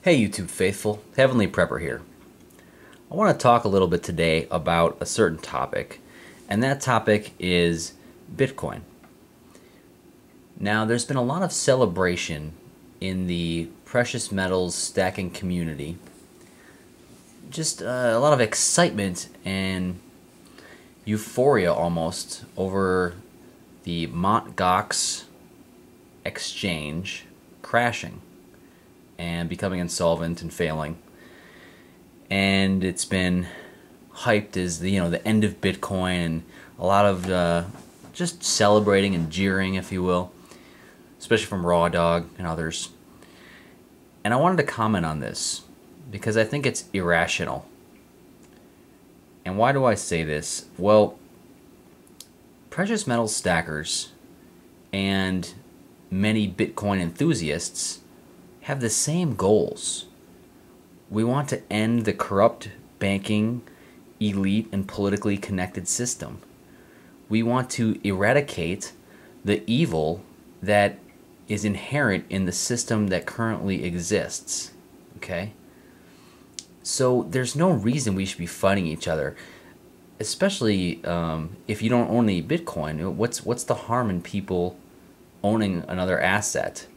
Hey YouTube faithful, Heavenly Prepper here. I want to talk a little bit today about a certain topic, and that topic is Bitcoin. Now, there's been a lot of celebration in the precious metals stacking community. Just a lot of excitement and euphoria almost over the MtGox exchange crashing and becoming insolvent and failing. And it's been hyped as the end of Bitcoin, and a lot of just celebrating and jeering, if you will, especially from Raw Dog and others. And I wanted to comment on this because I think it's irrational. And why do I say this? Well, precious metal stackers and many Bitcoin enthusiasts have the same goals. We want to end the corrupt banking, elite, and politically connected system. We want to eradicate the evil that is inherent in the system that currently exists. Okay? So there's no reason we should be fighting each other, especially if you don't own any Bitcoin. What's the harm in people owning another asset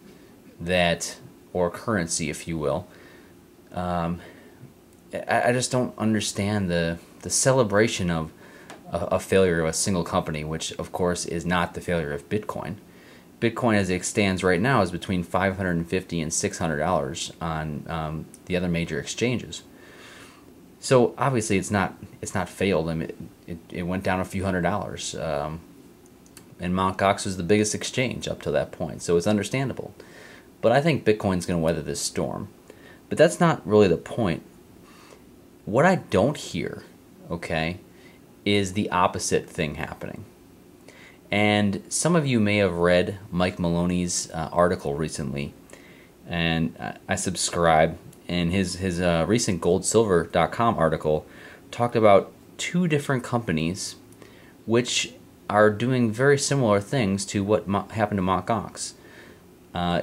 that, or currency, if you will? I just don't understand the celebration of a failure of a single company, which of course is not the failure of Bitcoin. Bitcoin, as it stands right now, is between $550 and $600 on the other major exchanges. So obviously it's not failed. I mean, it went down a few $100s, and MtGox was the biggest exchange up to that point, so it's understandable. But I think Bitcoin's going to weather this storm. But that's not really the point. What I don't hear, okay, is the opposite thing happening. And some of you may have read Mike Maloney's article recently, and I subscribe. And his recent goldsilver.com article talked about two different companies which are doing very similar things to what happened to MtGox.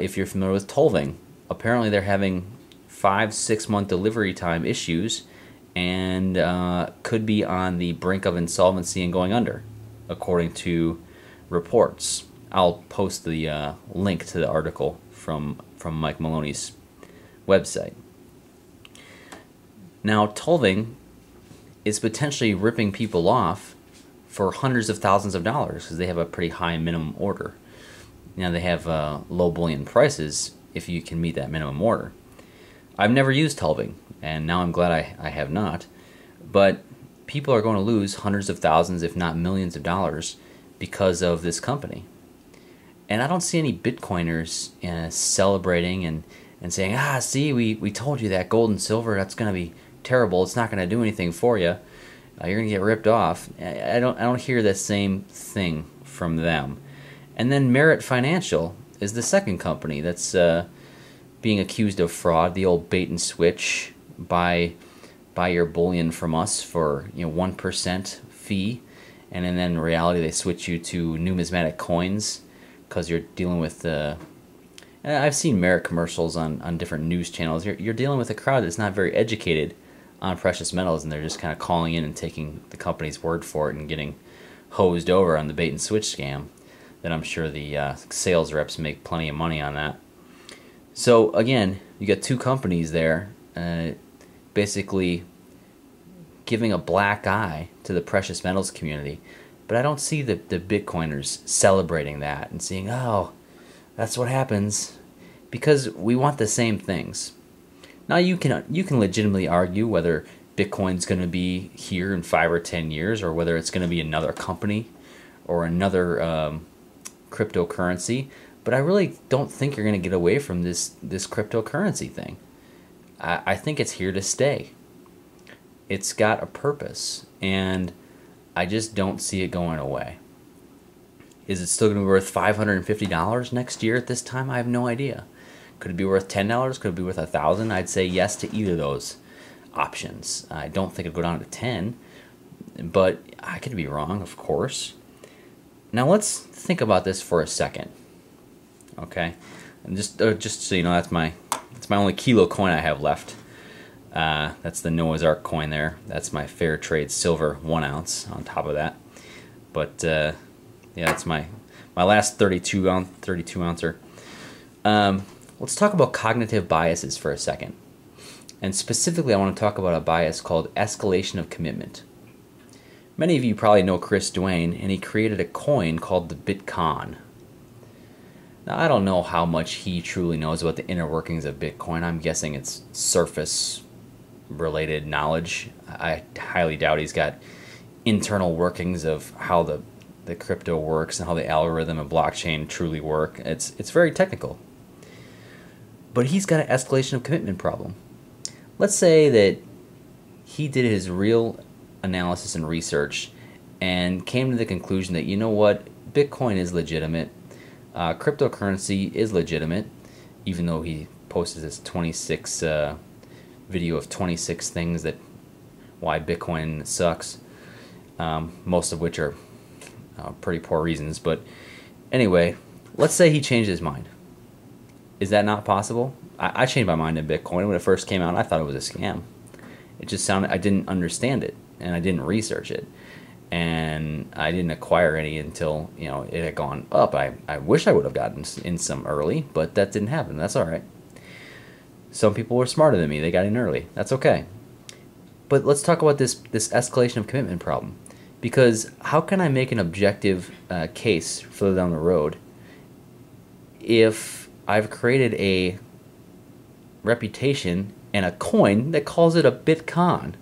If you're familiar with Tolving, apparently they're having 5-6 month delivery time issues and could be on the brink of insolvency and going under, according to reports. I'll post the link to the article from Mike Maloney's website. Now, Tolving is potentially ripping people off for hundreds of thousands of dollars because they have a pretty high minimum order. Now, they have low bullion prices if you can meet that minimum order. I've never used Tolving, and now I'm glad I have not. But people are going to lose hundreds of thousands, if not millions of dollars because of this company. And I don't see any Bitcoiners celebrating and saying, see, we told you that gold and silver, that's going to be terrible. It's not going to do anything for you. You're going to get ripped off. I don't hear the same thing from them. And then Merit Financial is the second company that's being accused of fraud, the old bait and switch, buy your bullion from us for 1% fee, and then in reality they switch you to numismatic coins because you're dealing with I've seen Merit commercials on different news channels. You're dealing with a crowd that's not very educated on precious metals, and they're just kind of calling in and taking the company's word for it and getting hosed over on the bait and switch scam. Then I'm sure the sales reps make plenty of money on that. So again, you got two companies there basically giving a black eye to the precious metals community. But I don't see the Bitcoiners celebrating that and saying, oh, that's what happens, because we want the same things. Now you can legitimately argue whether Bitcoin's going to be here in 5 or 10 years, or whether it's going to be another company or another cryptocurrency, but I really don't think you're going to get away from this cryptocurrency thing. I think it's here to stay. It's got a purpose, and I just don't see it going away. Is it still going to be worth $550 next year at this time? I have no idea. Could it be worth $10? Could it be worth $1,000? I'd say yes to either of those options. I don't think it'd go down to 10, but I could be wrong, of course. Now let's think about this for a second, okay? And just so you know, that's It's my only kilo coin I have left. That's the Noah's Ark coin there. That's my fair trade silver 1 ounce on top of that. But yeah, it's my last 32 ouncer. Let's talk about cognitive biases for a second. And specifically, I want to talk about a bias called escalation of commitment. Many of you probably know Chris Duane, and he created a coin called the Bitcoin. Now, I don't know how much he truly knows about the inner workings of Bitcoin. I'm guessing it's surface-related knowledge. I highly doubt he's got internal workings of how the crypto works and how the algorithm and blockchain truly work. It's very technical. But he's got an escalation of commitment problem. Let's say that he did his real analysis and research and came to the conclusion that, you know what, Bitcoin is legitimate, cryptocurrency is legitimate, even though he posted this 26 video of 26 things that why Bitcoin sucks, most of which are pretty poor reasons. But anyway, let's say he changed his mind. Is that not possible? I changed my mind in Bitcoin when it first came out. I thought it was a scam. It just sounded, I didn't understand it, and I didn't research it, and I didn't acquire any until, you know, it had gone up. I wish I would have gotten in some early, but that didn't happen. That's all right. Some people were smarter than me. They got in early. That's okay. But let's talk about this escalation of commitment problem, because how can I make an objective case further down the road if I've created a reputation and a coin that calls it a Bitcoin?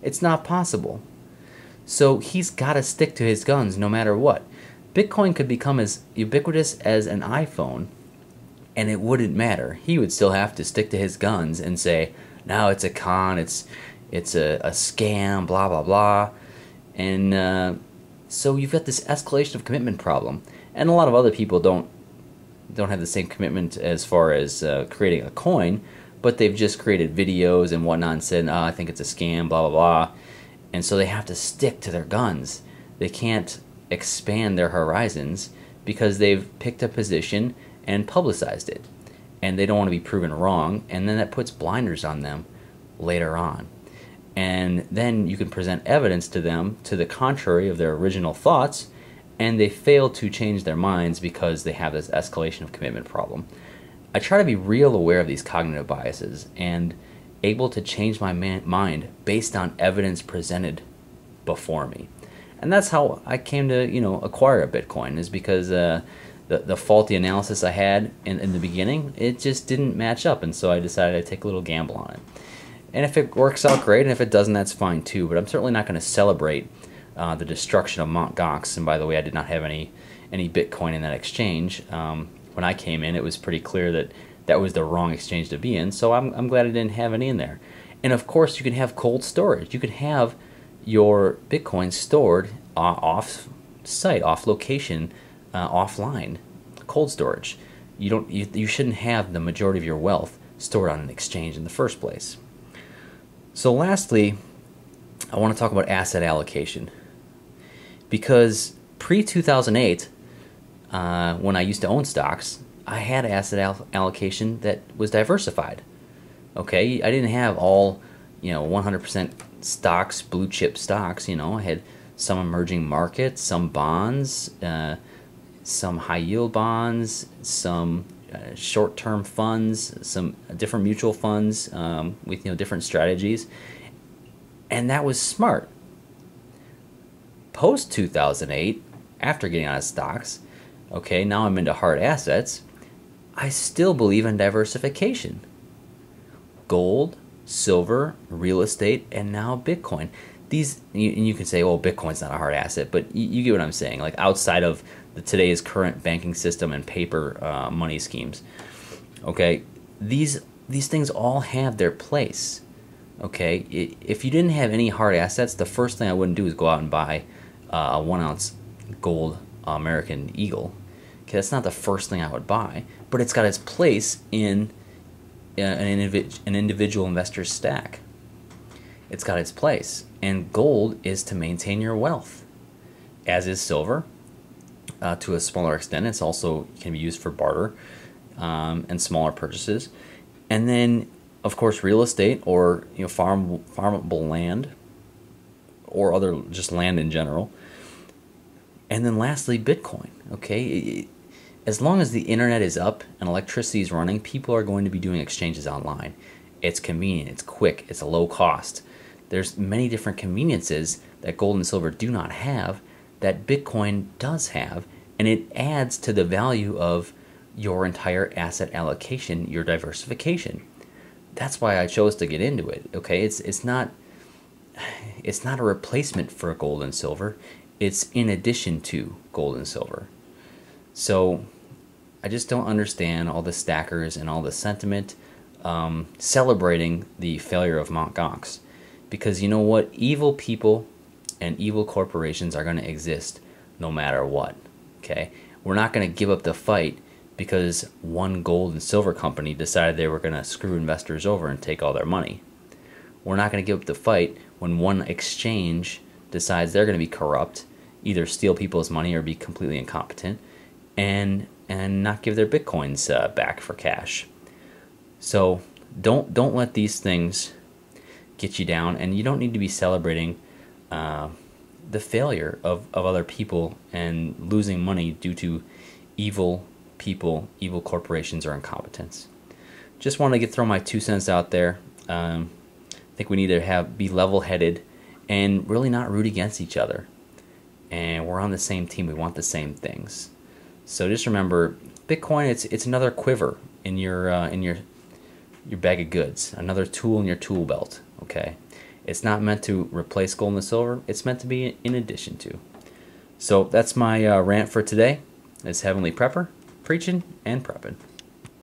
It's not possible. So he's got to stick to his guns no matter what. Bitcoin could become as ubiquitous as an iPhone, and it wouldn't matter. He would still have to stick to his guns and say, no, it's a con, it's a scam, blah, blah, blah. And so you've got this escalation of commitment problem. And a lot of other people don't have the same commitment as far as creating a coin, but they've just created videos and whatnot and said, I think it's a scam, blah, blah, blah. And so they have to stick to their guns. They can't expand their horizons because they've picked a position and publicized it. And they don't want to be proven wrong, and then that puts blinders on them later on. And then you can present evidence to them to the contrary of their original thoughts, and they fail to change their minds because they have this escalation of commitment problem. I try to be real aware of these cognitive biases and able to change my mind based on evidence presented before me. And that's how I came to, acquire a Bitcoin, is because the faulty analysis I had in the beginning, it just didn't match up, and so I decided to take a little gamble on it. And if it works out, great, and if it doesn't, that's fine too. But I'm certainly not going to celebrate the destruction of MtGox. And by the way, I did not have any Bitcoin in that exchange. When I came in, it was pretty clear that that was the wrong exchange to be in, so I'm glad I didn't have any in there. And of course, you can have cold storage. You can have your Bitcoin stored off-site, off-location, offline, cold storage. You shouldn't have the majority of your wealth stored on an exchange in the first place. So lastly, I want to talk about asset allocation, because pre-2008, when I used to own stocks, I had asset allocation that was diversified. Okay, I didn't have all 100% stocks, blue chip stocks. I had some emerging markets, some bonds, some high yield bonds, some short-term funds, some different mutual funds with different strategies, and that was smart. Post 2008, after getting out of stocks, okay, now I'm into hard assets. I still believe in diversification. Gold, silver, real estate, and now Bitcoin. These, and you can say, well, Bitcoin's not a hard asset, but you get what I'm saying. Like outside of today's current banking system and paper money schemes, okay, these things all have their place. Okay, if you didn't have any hard assets, the first thing I wouldn't do is go out and buy a 1 ounce gold American Eagle. Okay, that's not the first thing I would buy, but it's got its place in an individual investor's stack. It's got its place, and gold is to maintain your wealth, as is silver. To a smaller extent, it's also can be used for barter and smaller purchases. And then, of course, real estate, or farmable land, or other just land in general. And then lastly, Bitcoin. Okay, as long as the internet is up and electricity is running, people are going to be doing exchanges online. It's convenient, it's quick, it's a low cost. There's many different conveniences that gold and silver do not have that Bitcoin does have, and it adds to the value of your entire asset allocation, your diversification. That's why I chose to get into it. Okay, it's not a replacement for gold and silver. It's in addition to gold and silver. So I just don't understand all the stackers and all the sentiment celebrating the failure of MtGox. Because you know what? Evil people and evil corporations are going to exist no matter what. Okay? We're not going to give up the fight because one gold and silver company decided they were going to screw investors over and take all their money. We're not going to give up the fight when one exchange decides they're going to be corrupt, either steal people's money or be completely incompetent, and not give their bitcoins back for cash. So don't let these things get you down, and you don't need to be celebrating the failure of other people and losing money due to evil people, evil corporations, or incompetence. Just want to throw my 2 cents out there. I think we need to be level-headed and really not root against each other. And we're on the same team. We want the same things. So just remember, Bitcoin, it's another quiver in your bag of goods, another tool in your tool belt. Okay, it's not meant to replace gold and silver. It's meant to be in addition to. So that's my rant for today. It's Heavenly Prepper, preaching and prepping.